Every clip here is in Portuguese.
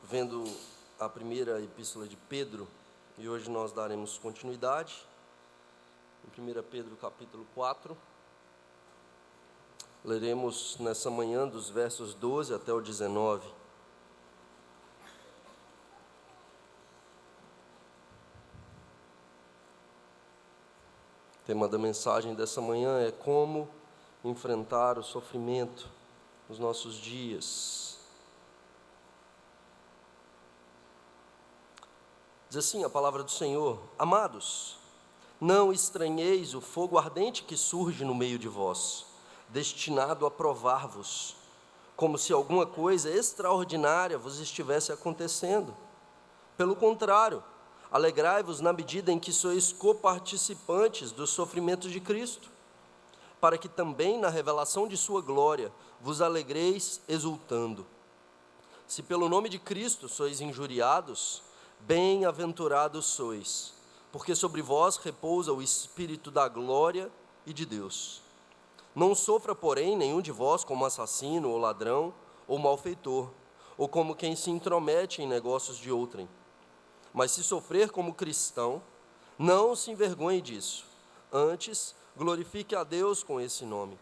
Vendo a primeira epístola de Pedro, e hoje nós daremos continuidade, em 1 Pedro capítulo 4, leremos nessa manhã dos versos 12 até o 19. O tema da mensagem dessa manhã é como enfrentar o sofrimento nos nossos dias. Diz assim a palavra do Senhor: Amados, não estranheis o fogo ardente que surge no meio de vós, destinado a provar-vos, como se alguma coisa extraordinária vos estivesse acontecendo. Pelo contrário, alegrai-vos na medida em que sois coparticipantes dos sofrimentos de Cristo, para que também na revelação de sua glória vos alegreis exultando. Se pelo nome de Cristo sois injuriados, bem-aventurados sois, porque sobre vós repousa o Espírito da glória e de Deus. Não sofra, porém, nenhum de vós como assassino, ou ladrão, ou malfeitor, ou como quem se intromete em negócios de outrem. Mas se sofrer como cristão, não se envergonhe disso, antes glorifique a Deus com esse nome.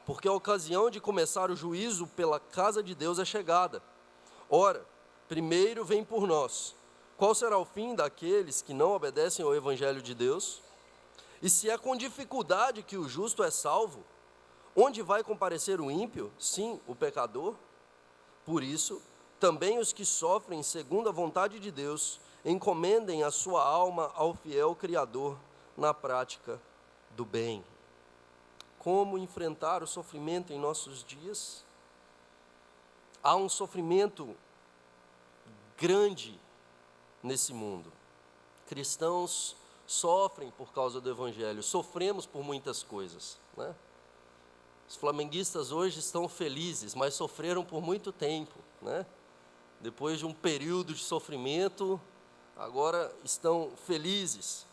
Porque a ocasião de começar o juízo pela casa de Deus é chegada. Ora, primeiro vem por nós. Qual será o fim daqueles que não obedecem ao Evangelho de Deus? E se é com dificuldade que o justo é salvo, onde vai comparecer o ímpio? Sim, o pecador. Por isso, também os que sofrem segundo a vontade de Deus, encomendem a sua alma ao fiel Criador na prática do bem. Como enfrentar o sofrimento em nossos dias? Há um sofrimento grande nesse mundo. Cristãos sofrem por causa do Evangelho, sofremos por muitas coisas, né? Os flamenguistas hoje estão felizes, mas sofreram por muito tempo, né? Depois de um período de sofrimento, agora estão felizes.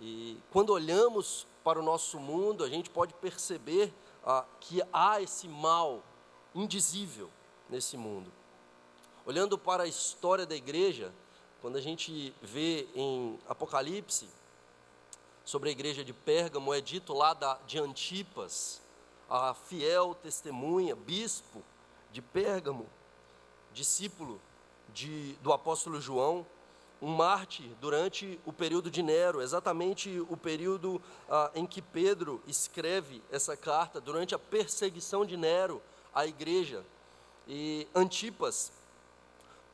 E quando olhamos para o nosso mundo, a gente pode perceber que há esse mal indizível nesse mundo. Olhando para a história da igreja, quando a gente vê em Apocalipse, sobre a igreja de Pérgamo, é dito lá de Antipas, a fiel testemunha, bispo de Pérgamo, discípulo do apóstolo João, um mártir durante o período de Nero, exatamente o período em que Pedro escreve essa carta, durante a perseguição de Nero à igreja. E Antipas,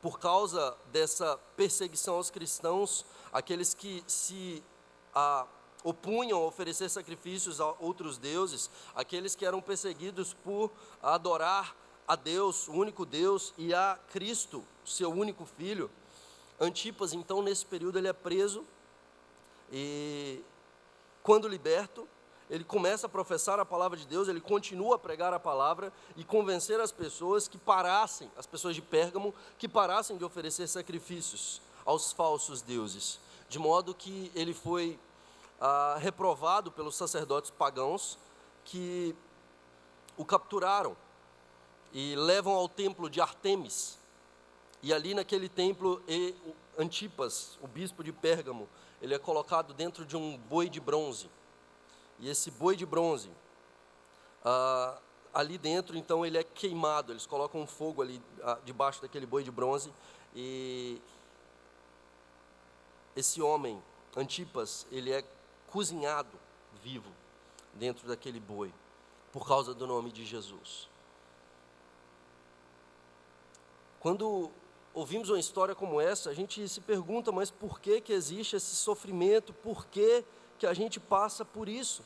por causa dessa perseguição aos cristãos, aqueles que se opunham a oferecer sacrifícios a outros deuses, aqueles que eram perseguidos por adorar a Deus, o único Deus, e a Cristo, seu único Filho. Antipas, então, nesse período, ele é preso, e quando liberto, ele começa a professar a palavra de Deus, ele continua a pregar a palavra e convencer as pessoas que parassem, as pessoas de Pérgamo, que parassem de oferecer sacrifícios aos falsos deuses, de modo que ele foi reprovado pelos sacerdotes pagãos, que o capturaram e levam ao templo de Ártemis. E ali naquele templo, Antipas, o bispo de Pérgamo, ele é colocado dentro de um boi de bronze. E esse boi de bronze, ali dentro, então, ele é queimado. Eles colocam um fogo ali debaixo daquele boi de bronze. E esse homem, Antipas, ele é cozinhado vivo dentro daquele boi, por causa do nome de Jesus. Quando ouvimos uma história como essa, a gente se pergunta, mas por que existe esse sofrimento? Por que a gente passa por isso?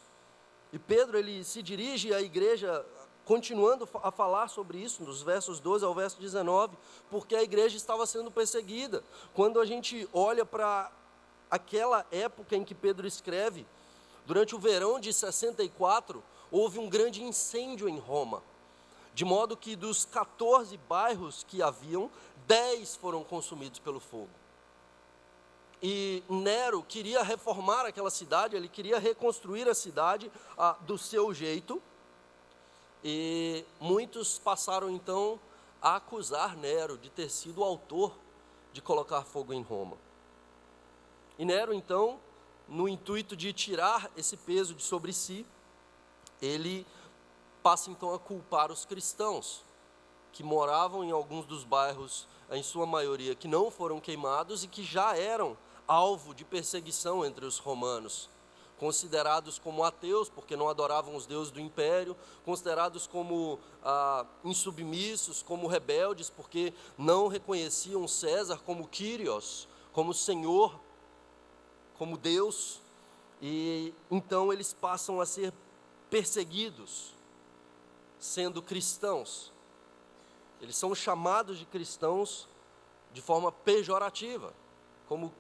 E Pedro, ele se dirige à igreja, continuando a falar sobre isso, nos versos 12 ao verso 19, porque a igreja estava sendo perseguida. Quando a gente olha para aquela época em que Pedro escreve, durante o verão de 64, houve um grande incêndio em Roma, de modo que dos 14 bairros que haviam, 10 foram consumidos pelo fogo. E Nero queria reformar aquela cidade, ele queria reconstruir a cidade do seu jeito, e muitos passaram então a acusar Nero de ter sido o autor de colocar fogo em Roma. E Nero então, no intuito de tirar esse peso de sobre si, ele passa então a culpar os cristãos que moravam em alguns dos bairros, em sua maioria, que não foram queimados e que já eram alvo de perseguição entre os romanos, considerados como ateus, porque não adoravam os deuses do império, considerados como insubmissos, como rebeldes, porque não reconheciam César como Kyrios, como Senhor, como Deus, e então eles passam a ser perseguidos, sendo cristãos. Eles são chamados de cristãos de forma pejorativa, como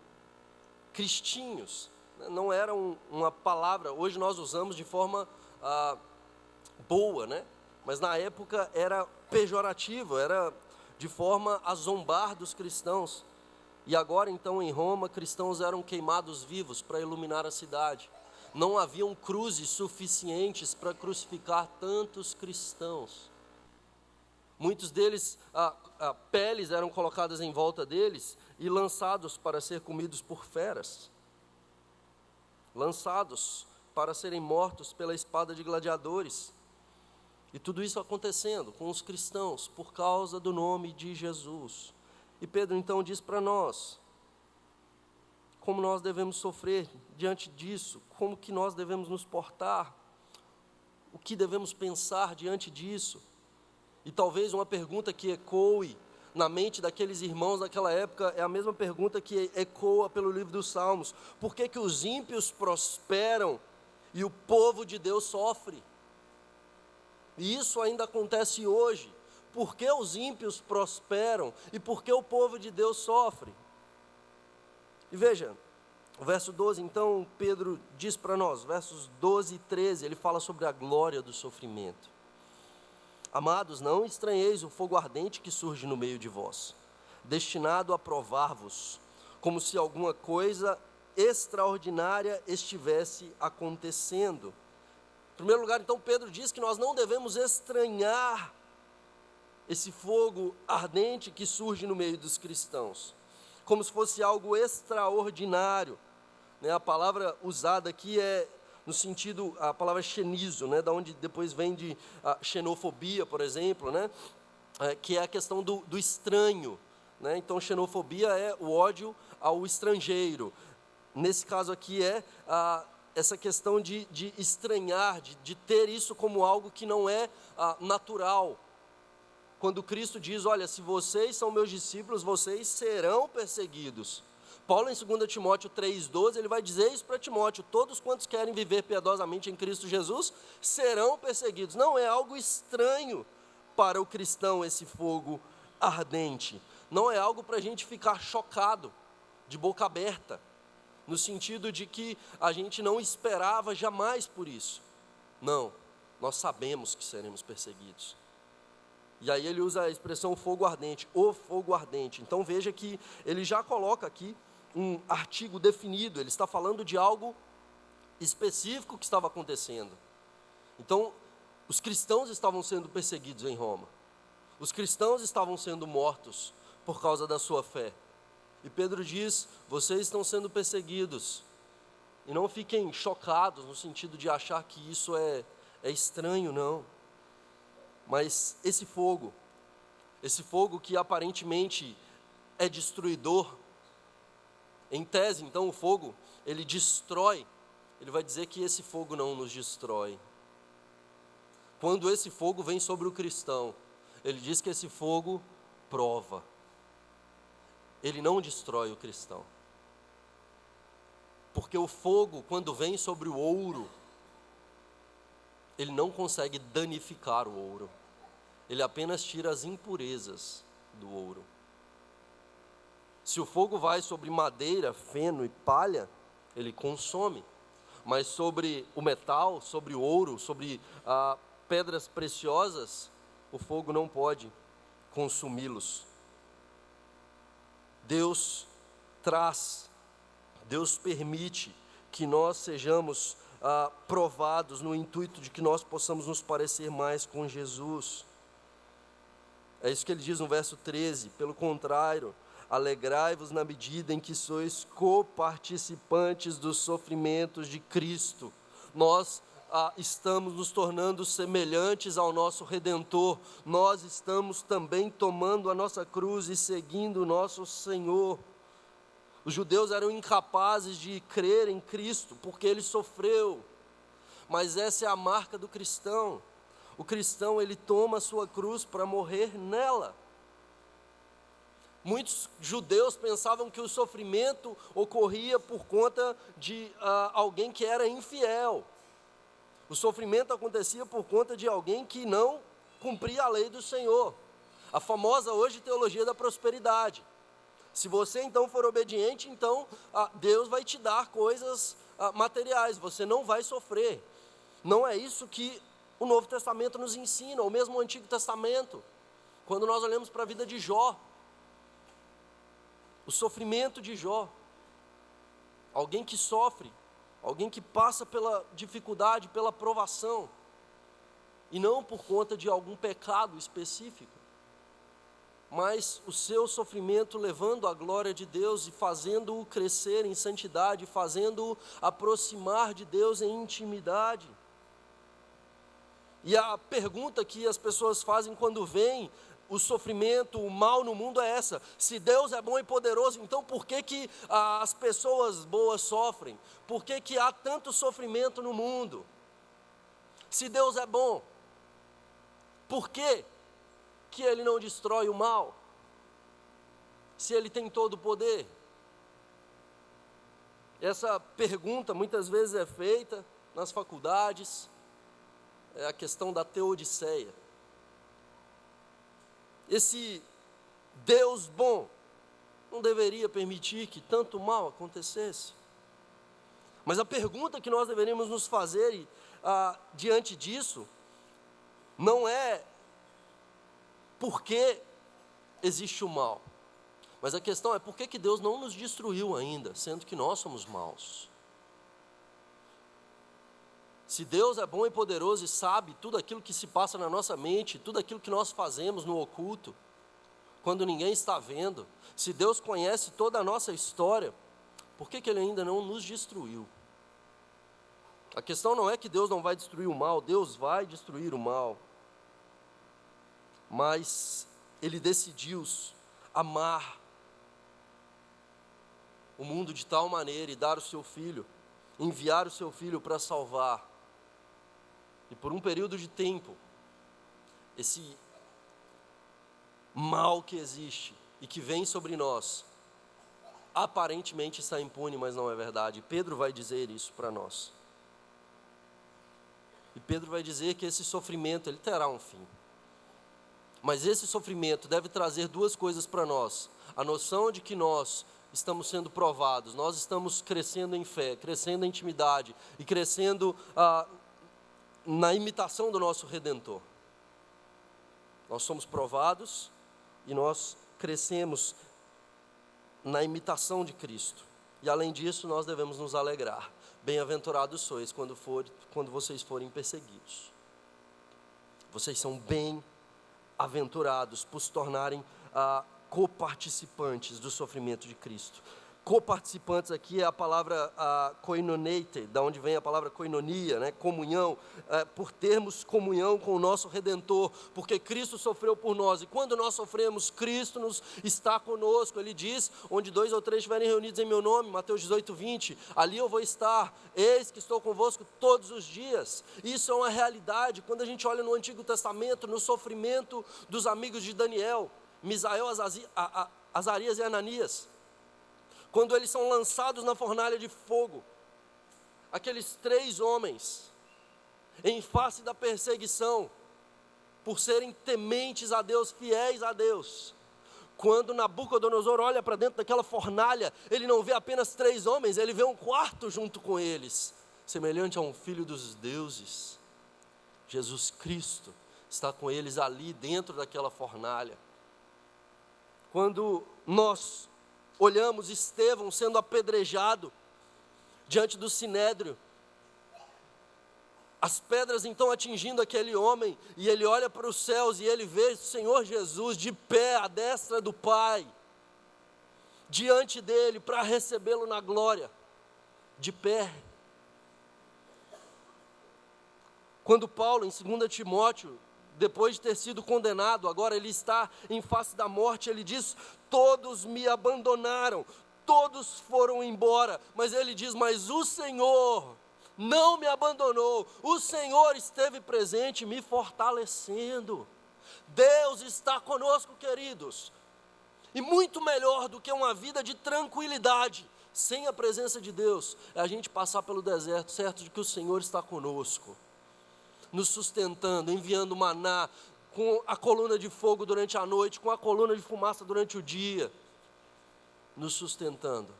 cristinhos. Não era uma palavra, hoje nós usamos de forma boa, né? Mas na época era pejorativo, era de forma a zombar dos cristãos. E agora então em Roma, cristãos eram queimados vivos para iluminar a cidade. Não haviam cruzes suficientes para crucificar tantos cristãos. Muitos deles, peles eram colocadas em volta deles e lançados para ser comidos por feras. Lançados para serem mortos pela espada de gladiadores. E tudo isso acontecendo com os cristãos por causa do nome de Jesus. E Pedro então diz para nós como nós devemos sofrer diante disso, como que nós devemos nos portar, o que devemos pensar diante disso. E talvez uma pergunta que ecoe na mente daqueles irmãos daquela época é a mesma pergunta que ecoa pelo livro dos Salmos. Por que que os ímpios prosperam e o povo de Deus sofre? E isso ainda acontece hoje. Por que os ímpios prosperam e por que o povo de Deus sofre? E veja, o verso 12, então, Pedro diz para nós, versos 12 e 13, ele fala sobre a glória do sofrimento. Amados, não estranheis o fogo ardente que surge no meio de vós, destinado a provar-vos, como se alguma coisa extraordinária estivesse acontecendo. Em primeiro lugar, então, Pedro diz que nós não devemos estranhar esse fogo ardente que surge no meio dos cristãos, como se fosse algo extraordinário. A palavra usada aqui é no sentido, a palavra xenizo, da onde depois vem de xenofobia, por exemplo, que é a questão do estranho. Então, xenofobia é o ódio ao estrangeiro. Nesse caso aqui é essa questão de estranhar, de ter isso como algo que não é natural. Quando Cristo diz, olha, se vocês são meus discípulos, vocês serão perseguidos. Paulo, em 2 Timóteo 3,12, ele vai dizer isso para Timóteo: todos quantos querem viver piedosamente em Cristo Jesus, serão perseguidos. Não é algo estranho para o cristão esse fogo ardente. Não é algo para a gente ficar chocado, de boca aberta, no sentido de que a gente não esperava jamais por isso. Não, nós sabemos que seremos perseguidos. E aí ele usa a expressão fogo ardente, o fogo ardente. Então veja que ele já coloca aqui um artigo definido, ele está falando de algo específico que estava acontecendo. Então, os cristãos estavam sendo perseguidos em Roma. Os cristãos estavam sendo mortos por causa da sua fé. E Pedro diz, vocês estão sendo perseguidos. E não fiquem chocados no sentido de achar que isso é estranho, não. Mas esse fogo que aparentemente é destruidor, em tese, então, o fogo, ele destrói. Ele vai dizer que esse fogo não nos destrói. Quando esse fogo vem sobre o cristão, ele diz que esse fogo prova. Ele não destrói o cristão. Porque o fogo, quando vem sobre o ouro, ele não consegue danificar o ouro. Ele apenas tira as impurezas do ouro. Se o fogo vai sobre madeira, feno e palha, ele consome. Mas sobre o metal, sobre o ouro, sobre pedras preciosas, o fogo não pode consumi-los. Deus permite que nós sejamos provados no intuito de que nós possamos nos parecer mais com Jesus. É isso que ele diz no verso 13: pelo contrário, alegrai-vos na medida em que sois coparticipantes dos sofrimentos de Cristo. Nós estamos nos tornando semelhantes ao nosso Redentor, nós estamos também tomando a nossa cruz e seguindo o nosso Senhor. Os judeus eram incapazes de crer em Cristo, porque ele sofreu, mas essa é a marca do cristão. O cristão, ele toma a sua cruz para morrer nela. Muitos judeus pensavam que o sofrimento ocorria por conta de alguém que era infiel. O sofrimento acontecia por conta de alguém que não cumpria a lei do Senhor. A famosa hoje teologia da prosperidade. Se você então for obediente, então Deus vai te dar coisas materiais, você não vai sofrer. Não é isso que o Novo Testamento nos ensina, ou mesmo o Antigo Testamento. Quando nós olhamos para a vida de Jó, o sofrimento de Jó, alguém que sofre, alguém que passa pela dificuldade, pela provação, e não por conta de algum pecado específico, mas o seu sofrimento levando a glória de Deus e fazendo-o crescer em santidade, fazendo-o aproximar de Deus em intimidade. E a pergunta que as pessoas fazem quando veem o sofrimento, o mal no mundo é essa: se Deus é bom e poderoso, então por que as pessoas boas sofrem? Por que há tanto sofrimento no mundo? Se Deus é bom, por que Ele não destrói o mal? Se Ele tem todo o poder? Essa pergunta muitas vezes é feita nas faculdades, é a questão da teodiceia. Esse Deus bom não deveria permitir que tanto mal acontecesse. Mas a pergunta que nós deveríamos nos fazer diante disso não é por que existe o mal, mas a questão é por que Deus não nos destruiu ainda, sendo que nós somos maus. Se Deus é bom e poderoso e sabe tudo aquilo que se passa na nossa mente, tudo aquilo que nós fazemos no oculto, quando ninguém está vendo, se Deus conhece toda a nossa história, por que Ele ainda não nos destruiu? A questão não é que Deus não vai destruir o mal, Deus vai destruir o mal, mas Ele decidiu amar o mundo de tal maneira e dar o seu Filho, enviar o seu Filho para salvar. E por um período de tempo, esse mal que existe e que vem sobre nós, aparentemente está impune, mas não é verdade. Pedro vai dizer isso para nós. E Pedro vai dizer que esse sofrimento, ele terá um fim. Mas esse sofrimento deve trazer duas coisas para nós: a noção de que nós estamos sendo provados, nós estamos crescendo em fé, crescendo em intimidade e crescendo na imitação do nosso Redentor. Nós somos provados e nós crescemos na imitação de Cristo. E além disso, nós devemos nos alegrar. Bem-aventurados sois quando vocês forem perseguidos. Vocês são bem-aventurados por se tornarem coparticipantes do sofrimento de Cristo. Coparticipantes aqui é a palavra koinoneite, da onde vem a palavra koinonia, né? Comunhão, por termos comunhão com o nosso Redentor, porque Cristo sofreu por nós, e quando nós sofremos, Cristo está conosco. Ele diz: onde 2 ou 3 estiverem reunidos em meu nome, Mateus 18:20, ali eu vou estar, eis que estou convosco todos os dias. Isso é uma realidade. Quando a gente olha no Antigo Testamento, no sofrimento dos amigos de Daniel, Misael, Azarias e Ananias, quando eles são lançados na fornalha de fogo, aqueles 3 homens, em face da perseguição, por serem tementes a Deus, fiéis a Deus, quando Nabucodonosor olha para dentro daquela fornalha, ele não vê apenas 3 homens, ele vê um quarto junto com eles, semelhante a um filho dos deuses. Jesus Cristo está com eles ali dentro daquela fornalha. Quando nós olhamos Estevão sendo apedrejado diante do sinédrio, As pedras então atingindo aquele homem, e ele olha para os céus e ele vê o Senhor Jesus de pé à destra do Pai, diante dele para recebê-lo na glória, de pé. Quando Paulo, em 2 Timóteo, depois de ter sido condenado, agora ele está em face da morte, ele diz: todos me abandonaram, todos foram embora, mas ele diz: mas o Senhor não me abandonou, o Senhor esteve presente me fortalecendo. Deus está conosco, queridos, e muito melhor do que uma vida de tranquilidade, sem a presença de Deus, é a gente passar pelo deserto, certo de que o Senhor está conosco, nos sustentando, enviando maná, com a coluna de fogo durante a noite, com a coluna de fumaça durante o dia, nos sustentando,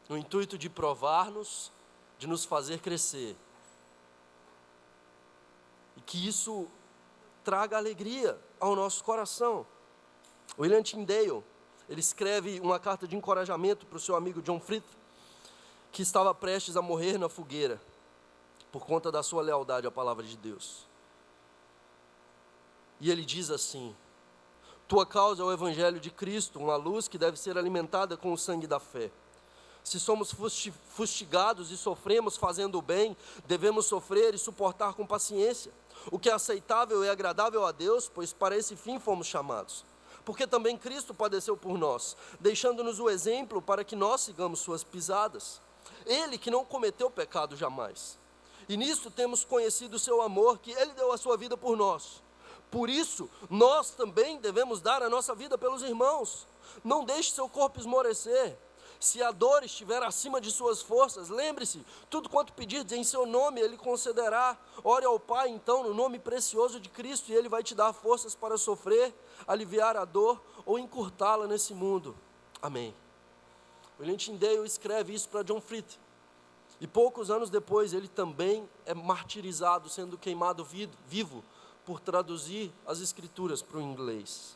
no intuito de provar-nos, de nos fazer crescer, e que isso traga alegria ao nosso coração. William Tyndale, ele escreve uma carta de encorajamento para o seu amigo John Frith, que estava prestes a morrer na fogueira, por conta da sua lealdade à palavra de Deus. E ele diz assim: tua causa é o Evangelho de Cristo, uma luz que deve ser alimentada com o sangue da fé. Se somos fustigados e sofremos fazendo o bem, devemos sofrer e suportar com paciência, o que é aceitável e agradável a Deus, pois para esse fim fomos chamados. Porque também Cristo padeceu por nós, deixando-nos o exemplo para que nós sigamos suas pisadas. Ele que não cometeu pecado jamais. E nisto temos conhecido o seu amor, que ele deu a sua vida por nós. Por isso, nós também devemos dar a nossa vida pelos irmãos. Não deixe seu corpo esmorecer. Se a dor estiver acima de suas forças, lembre-se, tudo quanto pedirdes em seu nome, ele concederá. Ore ao Pai, então, no nome precioso de Cristo, e ele vai te dar forças para sofrer, aliviar a dor ou encurtá-la nesse mundo. Amém. William Tyndale escreve isso para John Frith. E poucos anos depois, ele também é martirizado, sendo queimado vivo, por traduzir as Escrituras para o inglês.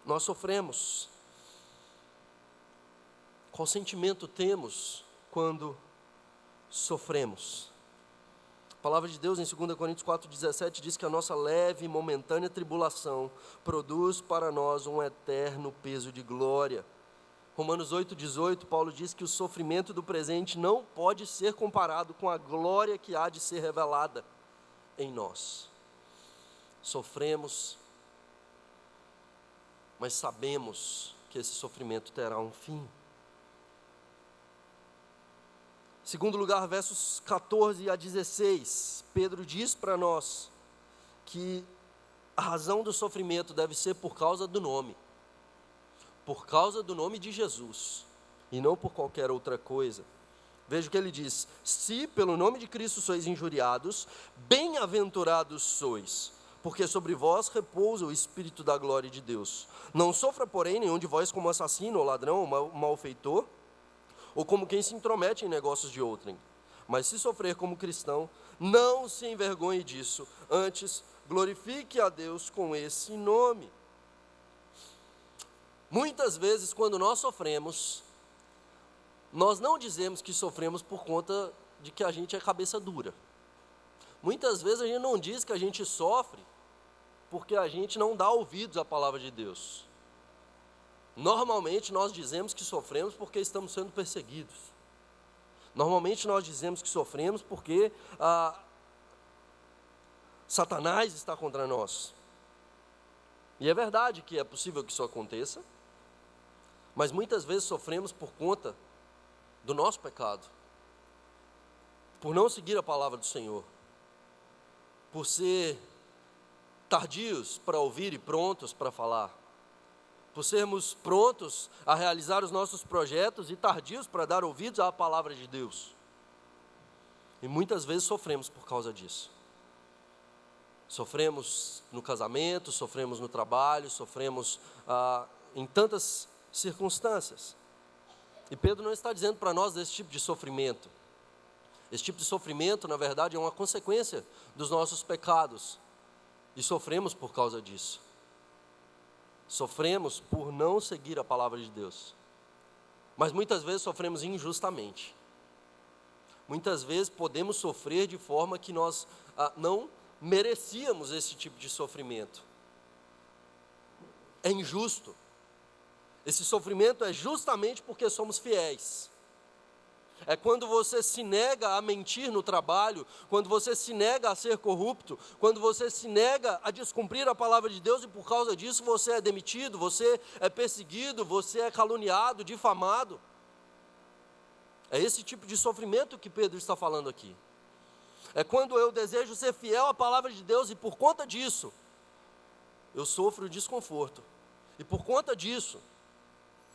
Nós sofremos. Qual sentimento temos quando sofremos? A palavra de Deus em 2 Coríntios 4,17 diz que a nossa leve e momentânea tribulação produz para nós um eterno peso de glória. Romanos 8,18, Paulo diz que o sofrimento do presente não pode ser comparado com a glória que há de ser revelada em nós. Sofremos, mas sabemos que esse sofrimento terá um fim. Segundo lugar, versos 14 a 16, Pedro diz para nós que a razão do sofrimento deve ser por causa do nome de Jesus, e não por qualquer outra coisa. Veja o que ele diz: se pelo nome de Cristo sois injuriados, bem-aventurados sois, porque sobre vós repousa o Espírito da glória de Deus. Não sofra, porém, nenhum de vós como assassino, ou ladrão, ou malfeitor, ou como quem se intromete em negócios de outrem. Mas se sofrer como cristão, não se envergonhe disso, antes glorifique a Deus com esse nome. Muitas vezes, quando nós sofremos, nós não dizemos que sofremos por conta de que a gente é cabeça dura. Muitas vezes a gente não diz que a gente sofre porque a gente não dá ouvidos à palavra de Deus. Normalmente nós dizemos que sofremos porque estamos sendo perseguidos. Normalmente nós dizemos que sofremos porque Satanás está contra nós. E é verdade que é possível que isso aconteça, mas muitas vezes sofremos por conta do nosso pecado, por não seguir a palavra do Senhor, por ser tardios para ouvir e prontos para falar, por sermos prontos a realizar os nossos projetos e tardios para dar ouvidos à palavra de Deus. E muitas vezes sofremos por causa disso. Sofremos no casamento, sofremos no trabalho, sofremos em tantas circunstâncias. E Pedro não está dizendo para nós desse tipo de sofrimento. Esse tipo de sofrimento, na verdade, é uma consequência dos nossos pecados. E sofremos por causa disso. Sofremos por não seguir a palavra de Deus. Mas muitas vezes sofremos injustamente. muitas vezes podemos sofrer de forma que nós não merecíamos esse tipo de sofrimento. É injusto. Esse sofrimento é justamente porque somos fiéis. É quando você se nega a mentir no trabalho, quando você se nega a ser corrupto, quando você se nega a descumprir a palavra de Deus e por causa disso você é demitido, você é perseguido, você é caluniado, difamado. É esse tipo de sofrimento que Pedro está falando aqui. É quando eu desejo ser fiel à palavra de Deus e por conta disso, eu sofro desconforto. E por conta disso,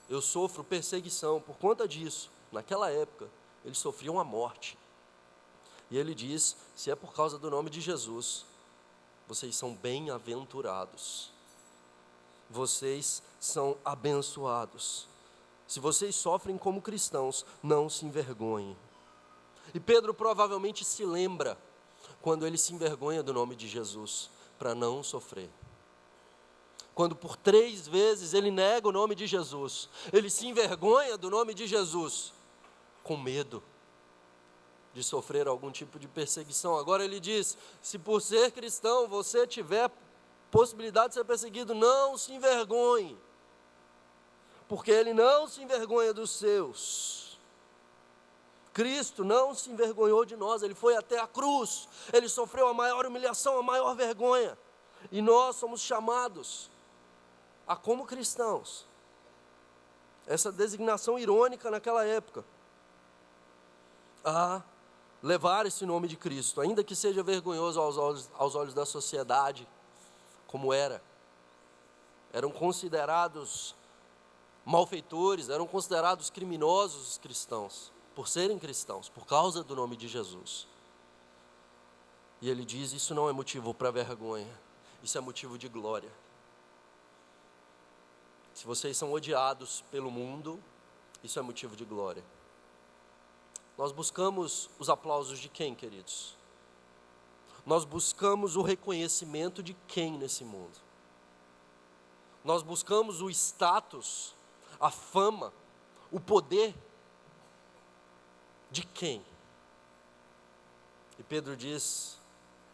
eu sofro perseguição. Por conta disso, naquela época, eles sofriam a morte. E ele diz, se é por causa do nome de Jesus, vocês são bem-aventurados. Vocês são abençoados. Se vocês sofrem como cristãos, não se envergonhem. E Pedro provavelmente se lembra quando ele se envergonha do nome de Jesus, para não sofrer. Quando por 3 vezes ele nega o nome de Jesus, ele se envergonha do nome de Jesus, com medo de sofrer algum tipo de perseguição. Agora ele diz, se por ser cristão você tiver possibilidade de ser perseguido, não se envergonhe, porque ele não se envergonha dos seus. Cristo não se envergonhou de nós, ele foi até a cruz, ele sofreu a maior humilhação, a maior vergonha, e nós somos chamados a, como cristãos, essa designação irônica naquela época, a levar esse nome de Cristo, ainda que seja vergonhoso aos olhos da sociedade, como era. Eram considerados malfeitores, eram considerados criminosos os cristãos, por serem cristãos, por causa do nome de Jesus. E ele diz, isso não é motivo para vergonha, isso é motivo de glória. Se vocês são odiados pelo mundo, isso é motivo de glória. Nós buscamos os aplausos de quem, queridos? Nós buscamos o reconhecimento de quem nesse mundo? Nós buscamos o status, a fama, o poder de quem? E Pedro diz,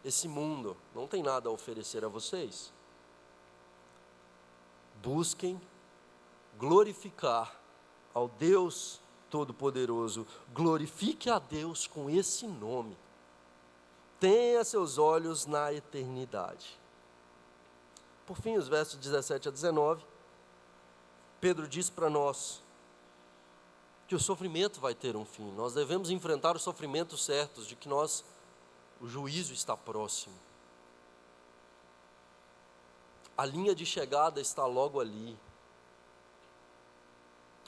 esse mundo não tem nada a oferecer a vocês. Busquem glorificar ao Deus Todo-Poderoso, glorifique a Deus com esse nome, tenha seus olhos na eternidade. Por fim, os versos 17 a 19, Pedro diz para nós que o sofrimento vai ter um fim, nós devemos enfrentar os sofrimentos certos, de que o juízo está próximo, a linha de chegada está logo ali,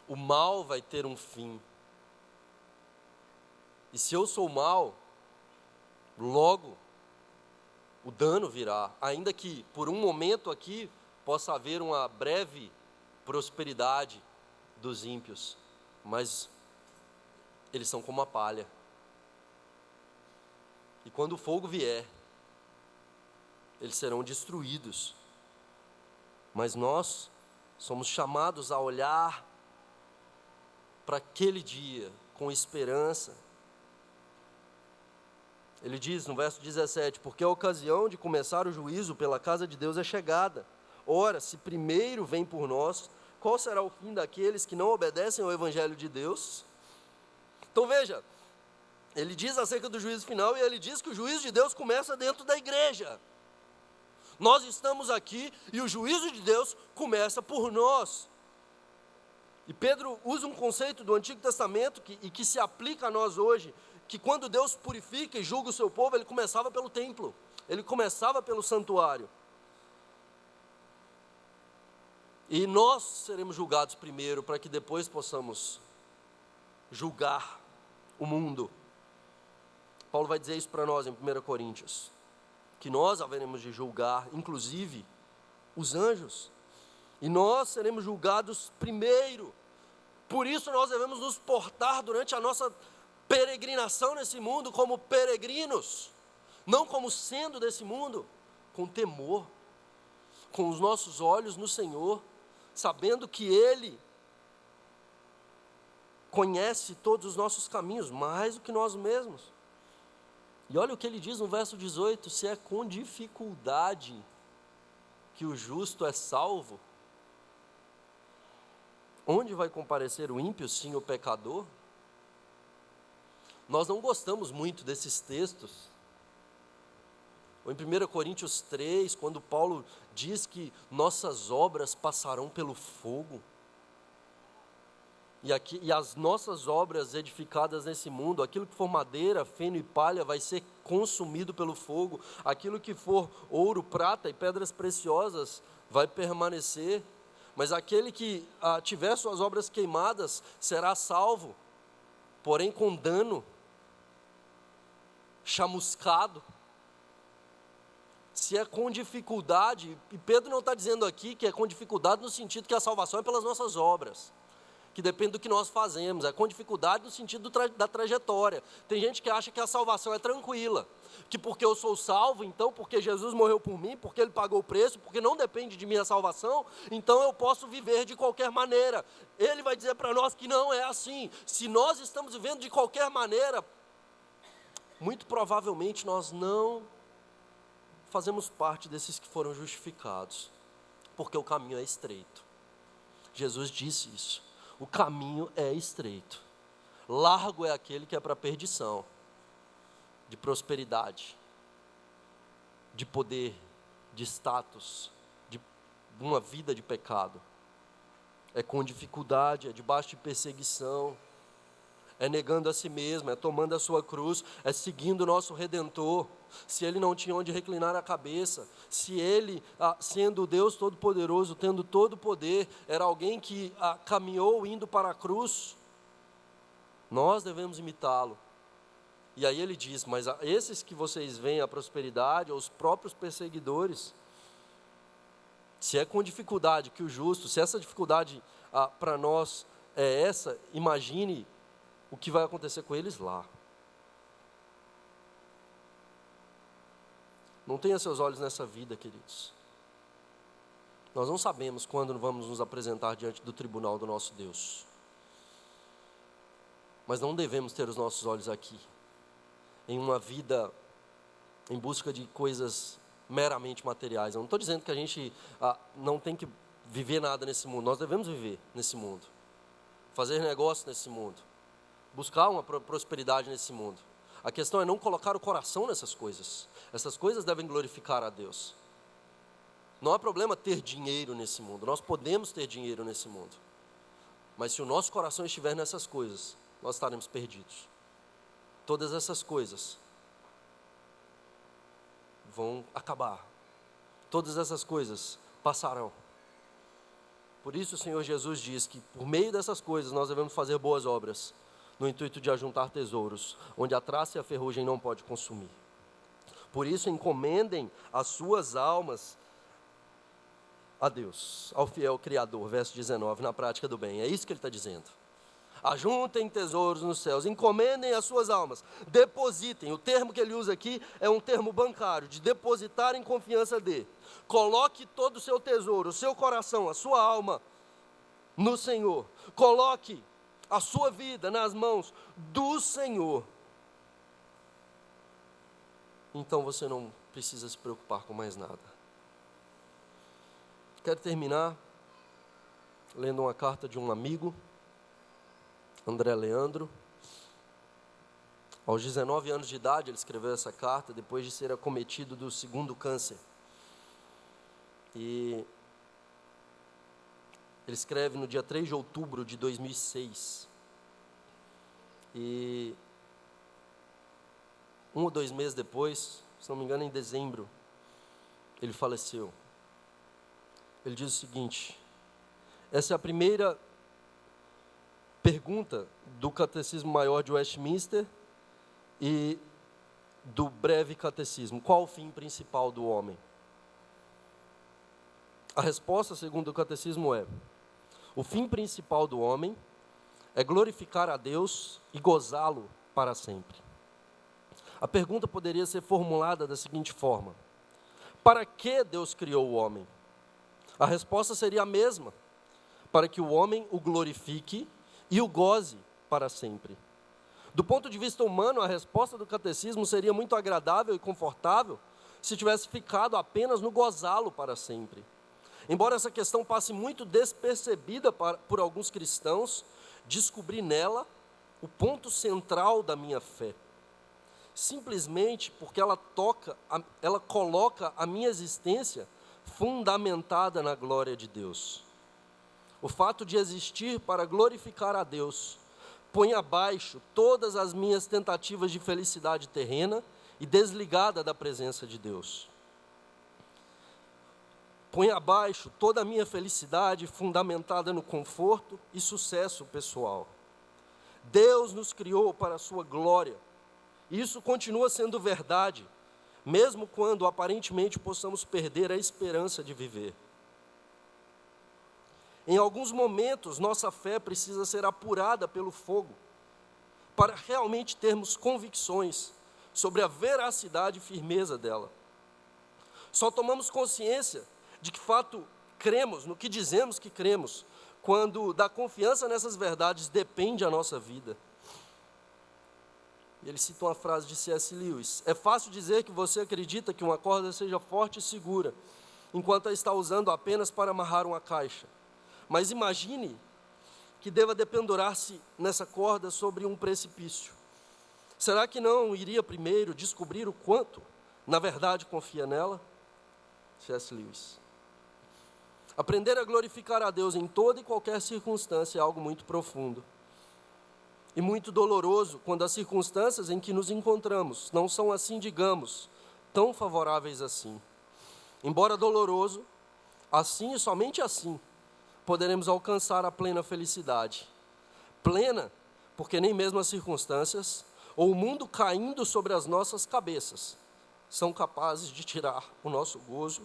o mal vai ter um fim, e se eu sou mal, logo o dano virá, ainda que por um momento aqui possa haver uma breve prosperidade dos ímpios, mas eles são como a palha, e quando o fogo vier, eles serão destruídos, mas nós somos chamados a olhar para aquele dia com esperança. Ele diz no verso 17, porque a ocasião de começar o juízo pela casa de Deus é chegada. Ora, se primeiro vem por nós, qual será o fim daqueles que não obedecem ao evangelho de Deus? Então veja, ele diz acerca do juízo final, e ele diz que o juízo de Deus começa dentro da igreja. Nós estamos aqui e o juízo de Deus começa por nós. E Pedro usa um conceito do Antigo Testamento que se aplica a nós hoje, que quando Deus purifica e julga o seu povo, ele começava pelo templo, ele começava pelo santuário. E nós seremos julgados primeiro, para que depois possamos julgar o mundo. Paulo vai dizer isso para nós em 1 Coríntios, que nós haveremos de julgar, inclusive, os anjos. E nós seremos julgados primeiro. Por isso nós devemos nos portar durante a nossa peregrinação nesse mundo como peregrinos, não como sendo desse mundo, com temor, com os nossos olhos no Senhor, sabendo que Ele conhece todos os nossos caminhos, mais do que nós mesmos. E olha o que ele diz no verso 18: se é com dificuldade que o justo é salvo, onde vai comparecer o ímpio, sim, o pecador? Nós não gostamos muito desses textos. Ou em 1 Coríntios 3, quando Paulo diz que nossas obras passarão pelo fogo. E as nossas obras edificadas nesse mundo, aquilo que for madeira, feno e palha, vai ser consumido pelo fogo. Aquilo que for ouro, prata e pedras preciosas vai permanecer. Mas aquele que tiver suas obras queimadas será salvo, porém com dano, chamuscado. Se é com dificuldade, e Pedro não está dizendo aqui que é com dificuldade no sentido que a salvação é pelas nossas obras, que depende do que nós fazemos, é com dificuldade no sentido da trajetória. Tem gente que acha que a salvação é tranquila, que porque eu sou salvo, então porque Jesus morreu por mim, porque Ele pagou o preço, porque não depende de minha salvação, então eu posso viver de qualquer maneira. Ele vai dizer para nós que não é assim. Se nós estamos vivendo de qualquer maneira, muito provavelmente nós não fazemos parte desses que foram justificados, porque o caminho é estreito. Jesus disse isso. O caminho é estreito. Largo é aquele que é para a perdição, de prosperidade, de poder, de status, de uma vida de pecado. É com dificuldade, é debaixo de perseguição, é negando a si mesmo, é tomando a sua cruz, é seguindo o nosso Redentor. Se Ele não tinha onde reclinar a cabeça, se Ele, sendo Deus Todo-Poderoso, tendo todo o poder, era alguém que caminhou indo para a cruz, nós devemos imitá-lo. E aí Ele diz: mas a esses que vocês veem a prosperidade, aos próprios perseguidores, se é com dificuldade que o justo, se essa dificuldade para nós é essa, imagine o que vai acontecer com eles lá. Não tenha seus olhos nessa vida, queridos. Nós não sabemos quando vamos nos apresentar diante do tribunal do nosso Deus. Mas não devemos ter os nossos olhos aqui, em uma vida em busca de coisas meramente materiais. Eu não estou dizendo que a gente não tem que viver nada nesse mundo. Nós devemos viver nesse mundo, fazer negócio nesse mundo, buscar uma prosperidade nesse mundo. A questão é não colocar o coração nessas coisas. Essas coisas devem glorificar a Deus. Não há problema ter dinheiro nesse mundo. Nós podemos ter dinheiro nesse mundo. Mas se o nosso coração estiver nessas coisas, nós estaremos perdidos. Todas essas coisas vão acabar. Todas essas coisas passarão. Por isso o Senhor Jesus diz que por meio dessas coisas nós devemos fazer boas obras, no intuito de ajuntar tesouros, onde a traça e a ferrugem não pode consumir. Por isso encomendem as suas almas a Deus, ao fiel Criador, verso 19, na prática do bem. É isso que ele está dizendo. Ajuntem tesouros nos céus, encomendem as suas almas, depositem. O termo que ele usa aqui é um termo bancário, de depositar em confiança de. Coloque todo o seu tesouro, o seu coração, a sua alma no Senhor. Coloque a sua vida nas mãos do Senhor. Então você não precisa se preocupar com mais nada. Quero terminar lendo uma carta de um amigo, André Leandro. Aos 19 anos de idade ele escreveu essa carta, depois de ser acometido do segundo câncer. E ele escreve no dia 3 de outubro de 2006. E 1 ou 2 meses depois, se não me engano em dezembro, ele faleceu. Ele diz o seguinte: essa é a primeira pergunta do Catecismo Maior de Westminster e do Breve Catecismo. Qual o fim principal do homem? A resposta, segundo o Catecismo, é: o fim principal do homem é glorificar a Deus e gozá-lo para sempre. A pergunta poderia ser formulada da seguinte forma: para que Deus criou o homem? A resposta seria a mesma: para que o homem o glorifique e o goze para sempre. Do ponto de vista humano, a resposta do catecismo seria muito agradável e confortável se tivesse ficado apenas no gozá-lo para sempre. Embora essa questão passe muito despercebida por alguns cristãos, descobri nela o ponto central da minha fé. Simplesmente porque ela coloca a minha existência fundamentada na glória de Deus. O fato de existir para glorificar a Deus põe abaixo todas as minhas tentativas de felicidade terrena e desligada da presença de Deus. Põe abaixo toda a minha felicidade fundamentada no conforto e sucesso pessoal. Deus nos criou para a sua glória. E isso continua sendo verdade, mesmo quando aparentemente possamos perder a esperança de viver. Em alguns momentos, nossa fé precisa ser apurada pelo fogo, para realmente termos convicções sobre a veracidade e firmeza dela. Só tomamos consciência de que fato cremos, no que dizemos que cremos, quando da confiança nessas verdades depende a nossa vida. Ele cita uma frase de C.S. Lewis: é fácil dizer que você acredita que uma corda seja forte e segura, enquanto a está usando apenas para amarrar uma caixa. Mas imagine que deva dependurar-se nessa corda sobre um precipício. Será que não iria primeiro descobrir o quanto, na verdade, confia nela? C.S. Lewis. Aprender a glorificar a Deus em toda e qualquer circunstância é algo muito profundo e muito doloroso quando as circunstâncias em que nos encontramos não são assim, digamos, tão favoráveis assim. Embora doloroso, assim e somente assim poderemos alcançar a plena felicidade. Plena, porque nem mesmo as circunstâncias ou o mundo caindo sobre as nossas cabeças são capazes de tirar o nosso gozo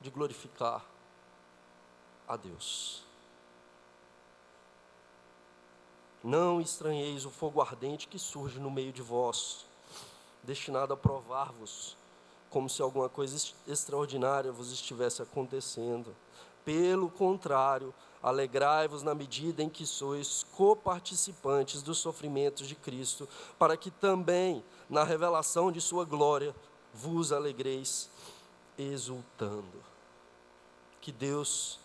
de glorificar a Deus. Não estranheis o fogo ardente que surge no meio de vós, destinado a provar-vos, como se alguma coisa extraordinária vos estivesse acontecendo. Pelo contrário, alegrai-vos na medida em que sois coparticipantes dos sofrimentos de Cristo, para que também, na revelação de sua glória, vos alegreis exultando. Que Deus